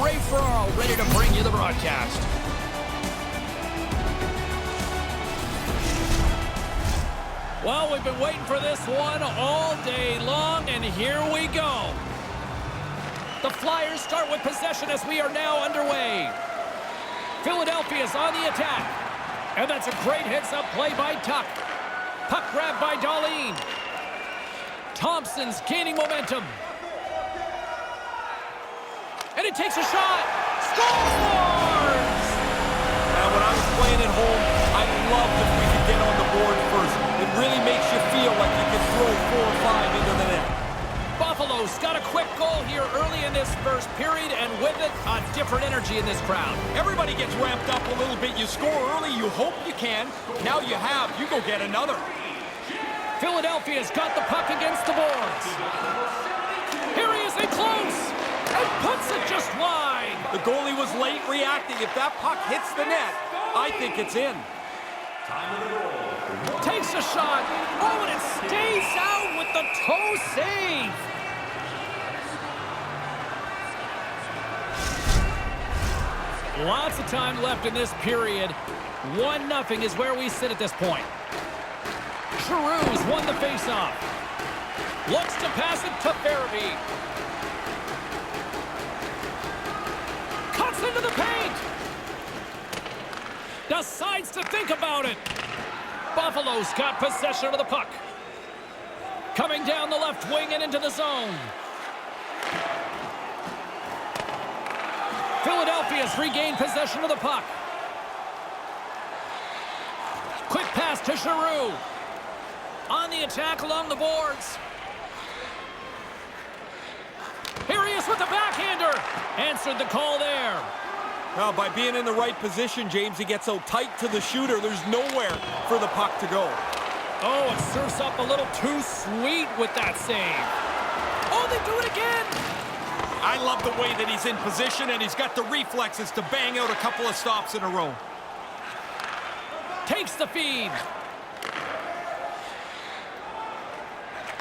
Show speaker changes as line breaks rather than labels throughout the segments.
Ray Ferraro ready to bring you the broadcast. Well, we've been waiting for this one all day long, and here we go. The Flyers start with possession as we are now underway. Philadelphia's on the attack. And that's a great heads-up play by Tuck. Puck grabbed by Darlene. Thompson's gaining momentum. And it takes a shot. Scores!
Now, when I was playing at home, I loved if we could get on the board first. It really makes you feel like you can throw 4 or 5 into the net.
Buffalo's got a quick goal here early in this first period, and with it, a different energy in this crowd.
Everybody gets ramped up a little bit. You score early, you hope you can. Now you have, you go get another.
Philadelphia's got the puck against the boards. Here he is in close, and puts it just wide.
The goalie was late reacting. If that puck hits the net, I think it's in.
Takes a shot. Oh, and it stays out with the toe save. Lots of time left in this period. 1-0 is where we sit at this point. Giroux's won the faceoff. Looks to pass it to Farabee. Cuts into the paint. Decides to think about it. Buffalo's got possession of the puck. Coming down the left wing and into the zone. Philadelphia's regained possession of the puck. Quick pass to Giroux. On the attack along the boards. Here he is with the backhander. Answered the call there.
Now, by being in the right position, James, he gets so tight to the shooter, there's nowhere for the puck to go.
Oh, it surfs up a little too sweet with that save. Oh, they do it again.
I love the way that he's in position, and he's got the reflexes to bang out a couple of stops in a row.
Takes the feed.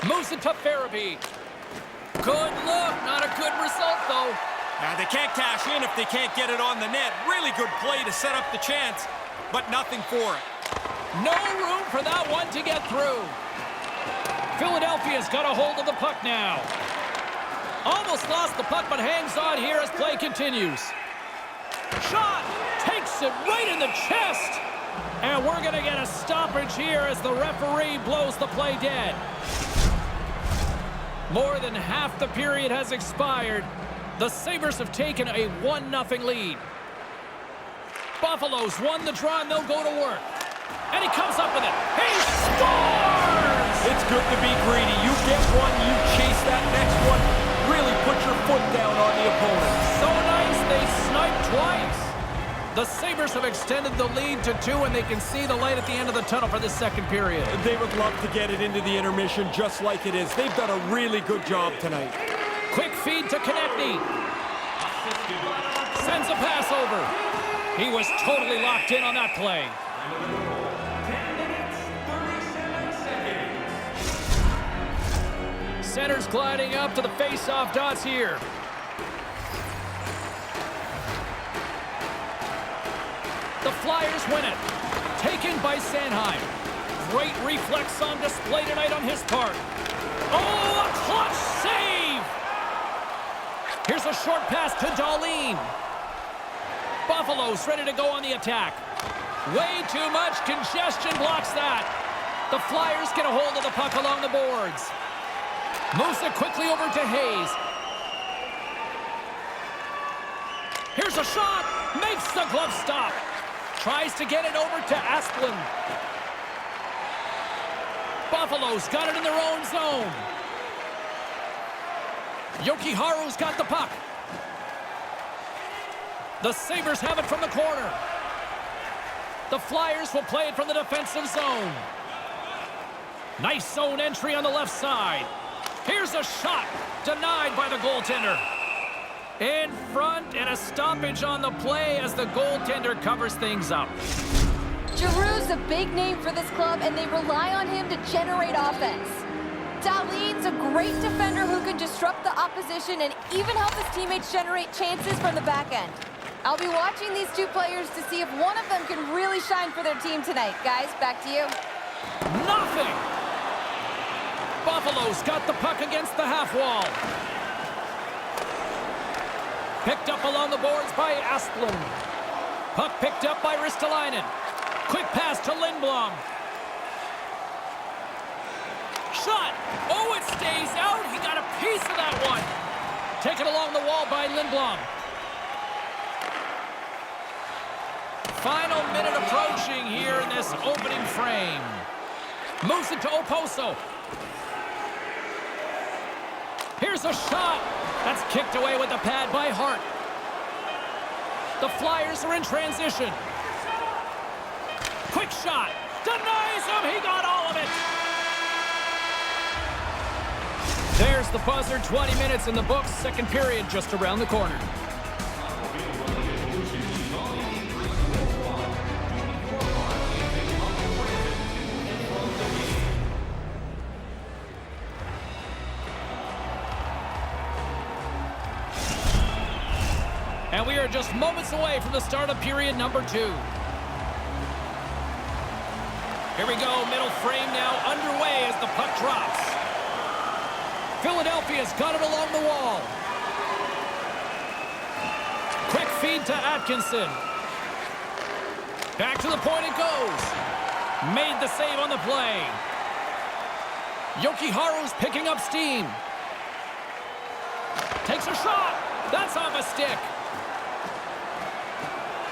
Moves it to Farabee. Good look. Not a good result, though.
They can't cash in if they can't get it on the net. Really good play to set up the chance, but nothing for it.
No room for that one to get through. Philadelphia's got a hold of the puck now. Almost lost the puck, but hangs on here as play continues. Shot! Takes it right in the chest. And we're going to get a stoppage here as the referee blows the play dead. More than half the period has expired. The Sabres have taken a 1-0 lead. Buffalo's won the draw, and they'll go to work. And he comes up with it. He scores!
It's good to be greedy. You get one, you chase that next one. Really put your foot down on the opponent.
So nice, they sniped twice. The Sabres have extended the lead to 2, and they can see the light at the end of the tunnel for this second period.
They would love to get it into the intermission just like it is. They've done a really good job tonight.
Quick feed to Konechny. Sends a pass over. He was totally locked in on that play.
10 minutes, 37 seconds.
Center's gliding up to the face-off dots here. The Flyers win it. Taken by Sanheim. Great reflex on display tonight on his part. Oh, a clutch save! Here's a short pass to Darlene. Buffalo's ready to go on the attack. Way too much congestion blocks that. The Flyers get a hold of the puck along the boards. Moves it quickly over to Hayes. Here's a shot. Makes the glove stop. Tries to get it over to Asplund. Buffalo's got it in their own zone. Jokiharju's got the puck. The Sabres have it from the corner. The Flyers will play it from the defensive zone. Nice zone entry on the left side. Here's a shot. Denied by the goaltender. In front, and a stoppage on the play as the goaltender covers things up.
Giroux's a big name for this club, and they rely on him to generate offense. Dahlin's a great defender who can disrupt the opposition and even help his teammates generate chances from the back end. I'll be watching these two players to see if one of them can really shine for their team tonight. Guys, back to you.
Nothing! Buffalo's got the puck against the half wall. Picked up along the boards by Asplund. Puck picked up by Ristolainen. Quick pass to Lindblom. Shot! Oh, it stays out. He got a piece of that one. Taken along the wall by Lindblom. Final minute approaching here in this opening frame. Moves it to Oposo. Here's a shot. That's kicked away with the pad by Hart. The Flyers are in transition. Quick shot. Denies him. He got all of it. There's the buzzer. 20 minutes in the books. Second period just around the corner. And we are just moments away from the start of period number 2. Here we go, middle frame now underway as the puck drops. Philadelphia's got it along the wall. Quick feed to Atkinson. Back to the point it goes. Made the save on the play. Jokiharju's picking up steam. Takes a shot. That's off a stick.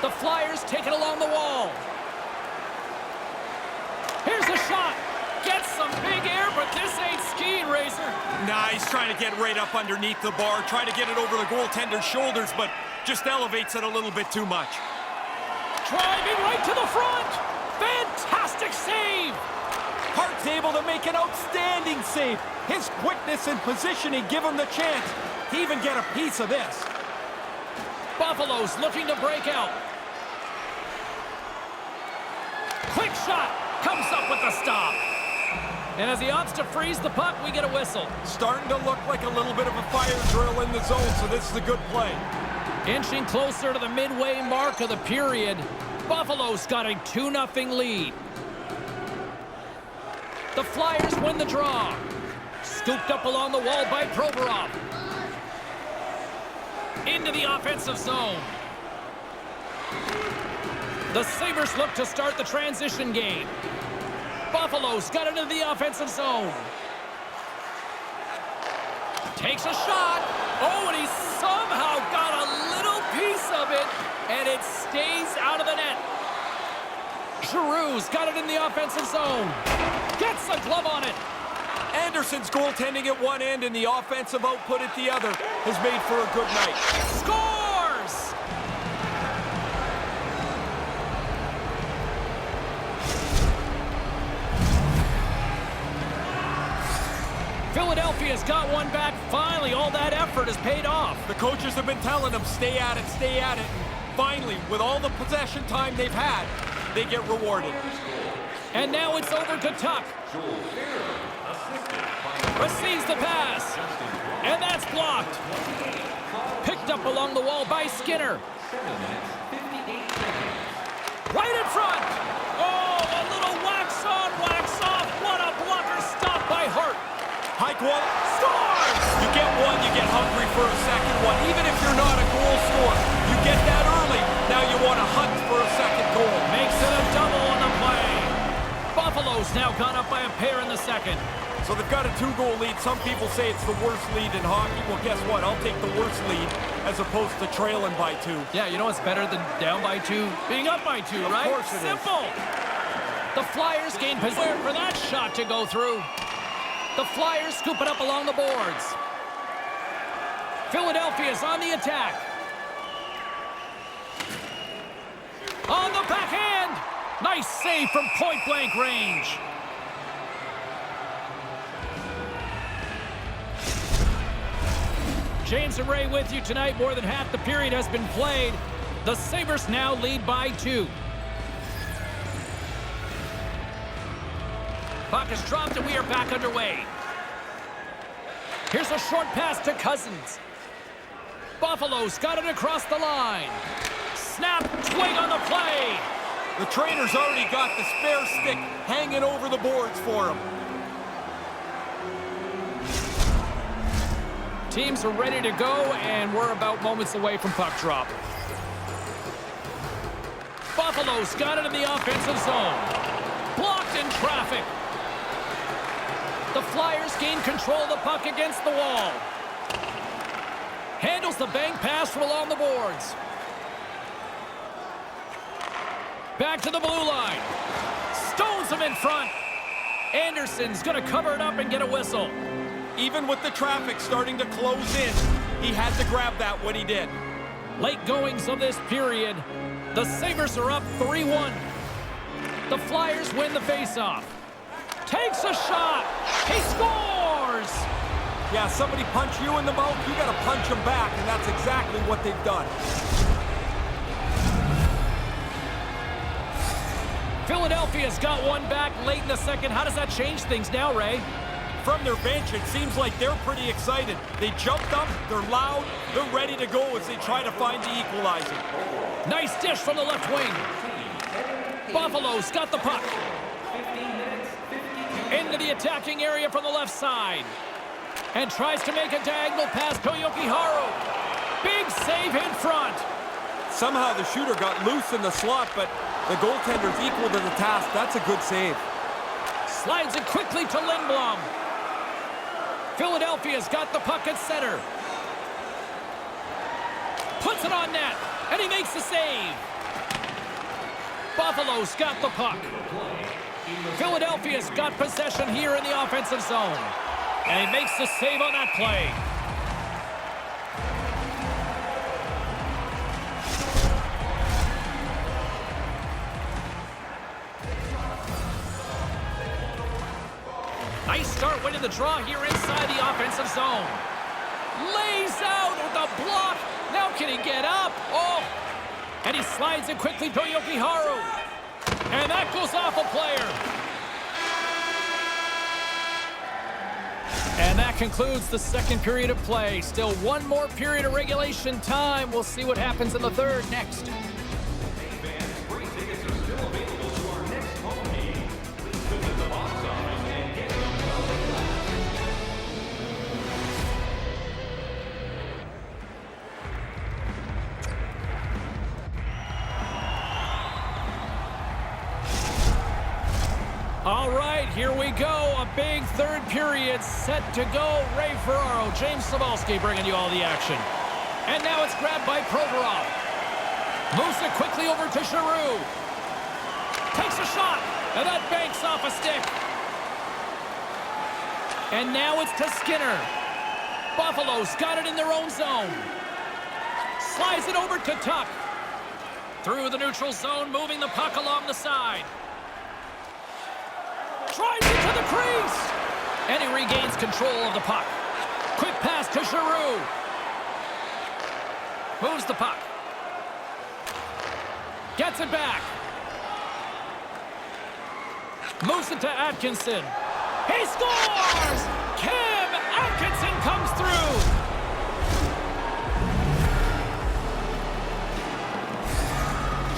The Flyers take it along the wall. Here's a shot. Gets some big air, but this ain't skiing, Razor.
Nah, he's trying to get right up underneath the bar, try to get it over the goaltender's shoulders, but just elevates it a little bit too much.
Driving right to the front. Fantastic save.
Hart's able to make an outstanding save. His quickness and positioning give him the chance to even get a piece of this.
Buffalo's looking to break out. Quick shot. Comes up with the stop. And as he opts to freeze the puck, we get a whistle.
Starting to look like a little bit of a fire drill in the zone, so this is a good play.
Inching closer to the midway mark of the period, Buffalo's got a 2-0 lead. The Flyers win the draw. Scooped up along the wall by Provorov. Into the offensive zone. The Sabres look to start the transition game. Buffalo's got into the offensive zone. Takes a shot. Oh, and he somehow got a little piece of it, and it stays out of the net. Giroux's got it in the offensive zone. Gets a glove on it.
Anderson's goaltending at one end and the offensive output at the other has made for a good night.
Scores! Philadelphia's got one back. Finally, all that effort has paid off.
The coaches have been telling them, stay at it, stay at it. And finally, with all the possession time they've had, they get rewarded.
And now it's over to Tuck. Receives the pass. And that's blocked. Picked up along the wall by Skinner. Right in front. Oh, a little wax on, wax off. What a blocker stop by Hart.
Hike one.
Scores!
You get one, you get hungry for a second one. Even if you're not a goal scorer, you get that early. Now you want to hunt for a second goal.
Makes it a double on the play. Buffalo's now gone up by a pair in the second.
So they've got a 2-goal lead. Some people say it's the worst lead in hockey. Well, guess what? I'll take the worst lead as opposed to trailing by 2.
Yeah, you know what's better than down by 2? Being up by 2, right?
Of course it is.
Simple. The Flyers gain possession for that shot to go through. The Flyers scoop it up along the boards. Philadelphia's on the attack. On the backhand. Nice save from point-blank range. James and Ray with you tonight. More than half the period has been played. The Sabres now lead by 2. Puck is dropped and we are back underway. Here's a short pass to Cousins. Buffalo's got it across the line. Snap, swing on the play.
The trainer's already got the spare stick hanging over the boards for him.
Teams are ready to go, and we're about moments away from puck drop. Buffalo's got it in the offensive zone. Blocked in traffic. The Flyers gain control of the puck against the wall. Handles the bank pass from along the boards. Back to the blue line. Stones him in front. Anderson's going to cover it up and get a whistle.
Even with the traffic starting to close in, he had to grab that when he did.
Late goings of this period. The Sabres are up 3-1. The Flyers win the faceoff. Takes a shot. He scores!
Yeah, somebody punch you in the mouth, you got to punch them back, and that's exactly what they've done.
Philadelphia's got one back late in the second. How does that change things now, Ray?
From their bench, it seems like they're pretty excited. They jumped up, they're loud, they're ready to go as they try to find the equalizer.
Nice dish from the left wing. Buffalo's got the puck. Into the attacking area from the left side. And tries to make a diagonal pass to Yokiharu. Big save in front.
Somehow the shooter got loose in the slot, but the goaltender's equal to the task. That's a good save.
Slides it quickly to Lindblom. Philadelphia's got the puck at center. Puts it on net, and he makes the save. Buffalo's got the puck. Philadelphia's got possession here in the offensive zone. And he makes the save on that play. Nice start winning the draw here inside the offensive zone. Lays out with a block. Now can he get up? Oh! And he slides it quickly to Yokiharu. And that goes off a player. And that concludes the second period of play. Still one more period of regulation time. We'll see what happens in the third next. All right, here we go. A big third period set to go. Ray Ferraro, James Cybulski bringing you all the action. And now it's grabbed by Provorov. Moves it quickly over to Giroux. Takes a shot, and that banks off a stick. And now it's to Skinner. Buffalo's got it in their own zone. Slides it over to Tuck. Through the neutral zone, moving the puck along the side. Drives it to the crease. And he regains control of the puck. Quick pass to Giroux. Moves the puck. Gets it back. Moves it to Atkinson. He scores! Kim Atkinson comes through.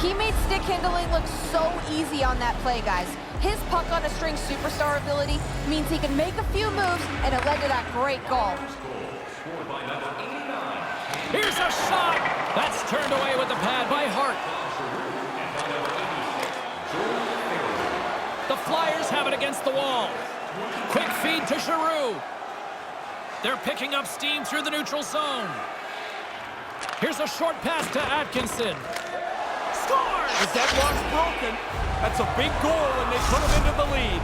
He made stick handling look so easy on that play, guys. His puck on a string superstar ability means he can make a few moves, and it led to that great goal.
Here's a shot. That's turned away with the pad by Hart. The Flyers have it against the wall. Quick feed to Giroux. They're picking up steam through the neutral zone. Here's a short pass to Atkinson. Scores!
The deadlock's broken. That's a big goal, and they put him into the lead.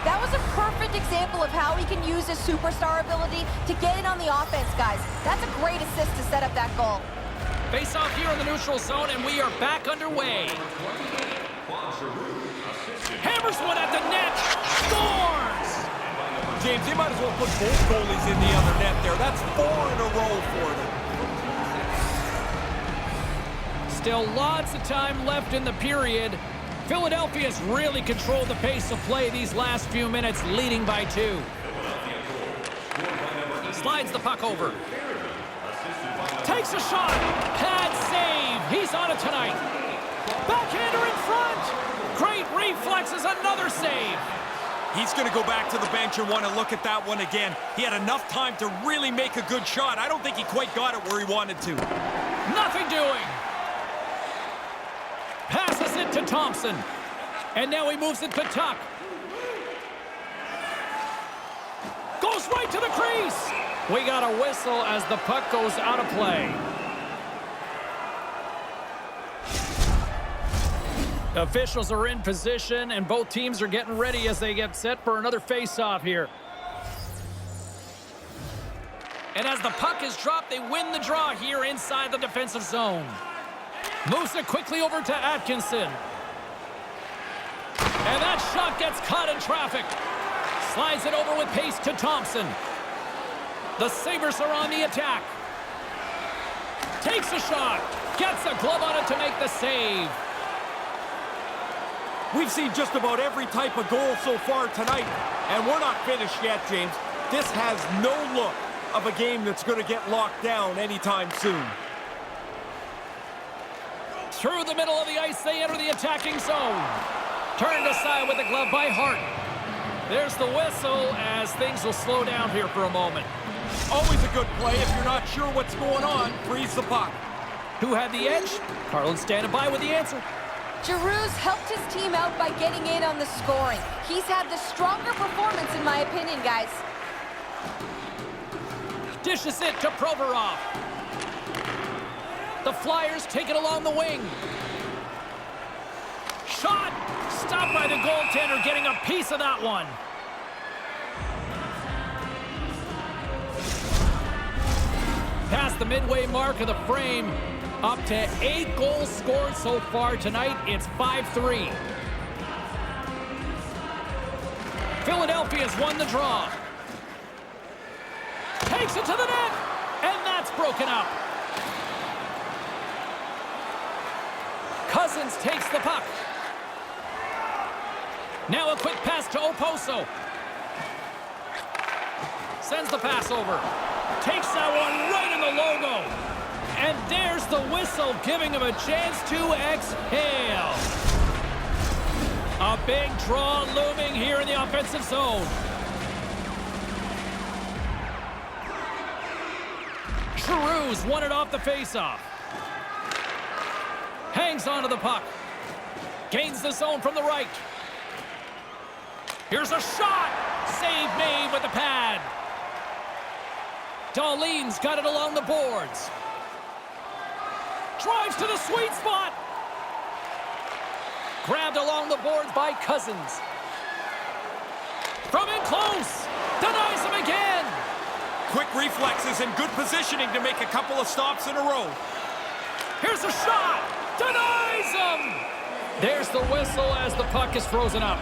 That was a perfect example of how he can use his superstar ability to get in on the offense, guys. That's a great assist to set up that goal.
Face off here in the neutral zone, and we are back underway. Hammers one at the net. Scores!
James, they might as well put both goalies in the other net there. That's 4 in a row for them.
Still lots of time left in the period. Philadelphia's really controlled the pace of play these last few minutes, leading by 2. Slides the puck over. Takes a shot. Pad save. He's on it tonight. Backhander in front. Great reflexes. Another save.
He's going to go back to the bench and want to look at that one again. He had enough time to really make a good shot. I don't think he quite got it where he wanted to.
Nothing doing. Passes it to Thompson. And now he moves it to Tuck. Goes right to the crease. We got a whistle as the puck goes out of play. Officials are in position, and both teams are getting ready as they get set for another face-off here. And as the puck is dropped, they win the draw here inside the defensive zone. Moves it quickly over to Atkinson. And that shot gets caught in traffic. Slides it over with pace to Thompson. The Sabres are on the attack. Takes a shot. Gets a glove on it to make the save.
We've seen just about every type of goal so far tonight, and we're not finished yet, James. This has no look of a game that's going to get locked down anytime soon.
Through the middle of the ice, they enter the attacking zone. Turned aside with the glove by Hart. There's the whistle as things will slow down here for a moment.
Always a good play if you're not sure what's going on. Freeze the puck.
Who had the edge? Carlin standing by with the answer.
Giroux's helped his team out by getting in on the scoring. He's had the stronger performance, in my opinion, guys.
Dishes it to Provorov. The Flyers take it along the wing. Shot! Stopped by the goaltender, getting a piece of that one. Past the midway mark of the frame. Up to 8 goals scored so far tonight. It's 5-3. Philadelphia's won the draw. Takes it to the net. And that's broken up. Cousins takes the puck. Now a quick pass to Oposo. Sends the pass over. Takes that one right in the logo. And there's the whistle, giving him a chance to exhale. A big draw looming here in the offensive zone. Giroux's won it off the faceoff. Hangs onto the puck. Gains the zone from the right. Here's a shot. Save made with the pad. Dahlin's got it along the boards. Drives to the sweet spot. Grabbed along the boards by Cousins. From in close. Denies him again.
Quick reflexes and good positioning to make a couple of stops in a row.
Here's a shot. Denies him. There's the whistle as the puck is frozen up.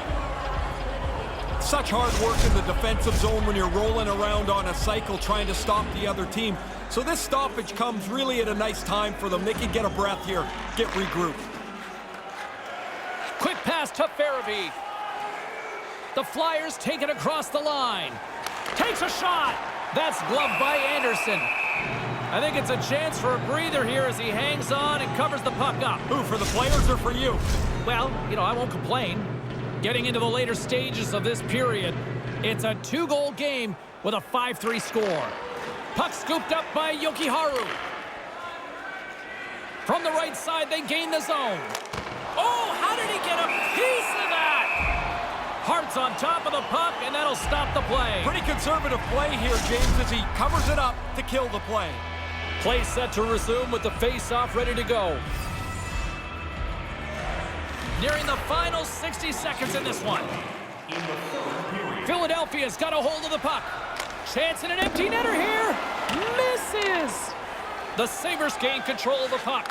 Such hard work in the defensive zone when you're rolling around on a cycle trying to stop the other team. So this stoppage comes really at a nice time for them. They can get a breath here, get regrouped.
Quick pass to Farabee. The Flyers take it across the line. Takes a shot. That's gloved by Anderson. I think it's a chance for a breather here as he hangs on and covers the puck up.
Who, for the players or for you?
Well, I won't complain. Getting into the later stages of this period, it's a 2-goal game with a 5-3 score. Puck scooped up by Jokiharju. From the right side, they gain the zone. Oh, how did he get a piece of that? Hart's on top of the puck, and that'll stop the play.
Pretty conservative play here, James, as he covers it up to kill the play.
Play set to resume with the face-off ready to go. Nearing the final 60 seconds in this one. Philadelphia's got a hold of the puck. Chance in an empty netter here. Misses. The Sabres gain control of the puck.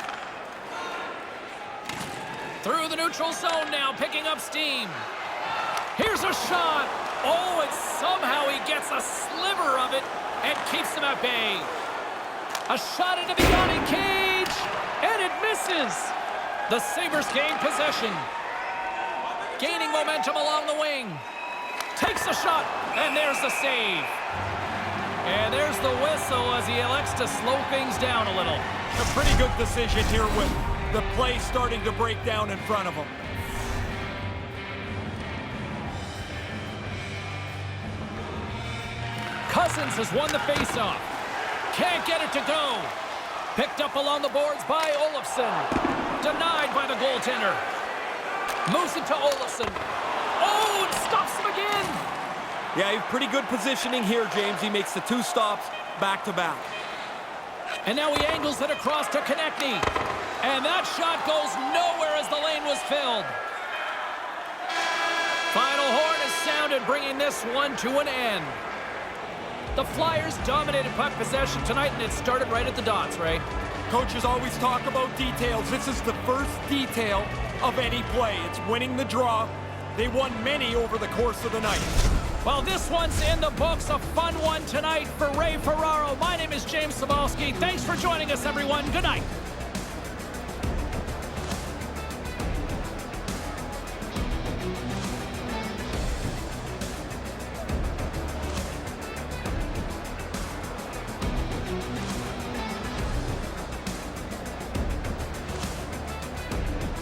Through the neutral zone now, picking up steam. Here's a shot. Oh, and somehow he gets a sliver of it and keeps him at bay. A shot into the Yanni cage, and it misses. The Sabres gain possession. Gaining momentum along the wing. Takes a shot, and there's the save. And there's the whistle as he elects to slow things down a little.
A pretty good decision here with the play starting to break down in front of him.
Cousins has won the faceoff. Can't get it to go. Picked up along the boards by Olofsson. Denied by the goaltender. Moves it to Olofsson. Oh, and stops him again.
Yeah, pretty good positioning here, James. He makes the 2 stops back-to-back.
And now he angles it across to Konechny. And that shot goes nowhere as the lane was filled. Final horn is sounded, bringing this one to an end. The Flyers dominated puck possession tonight, and it started right at the dots, Ray.
Coaches always talk about details. This is the first detail of any play. It's winning the draw. They won many over the course of the night.
Well, this one's in the books. A fun one tonight for Ray Ferraro. My name is James Cybulski. Thanks for joining us, everyone. Good night.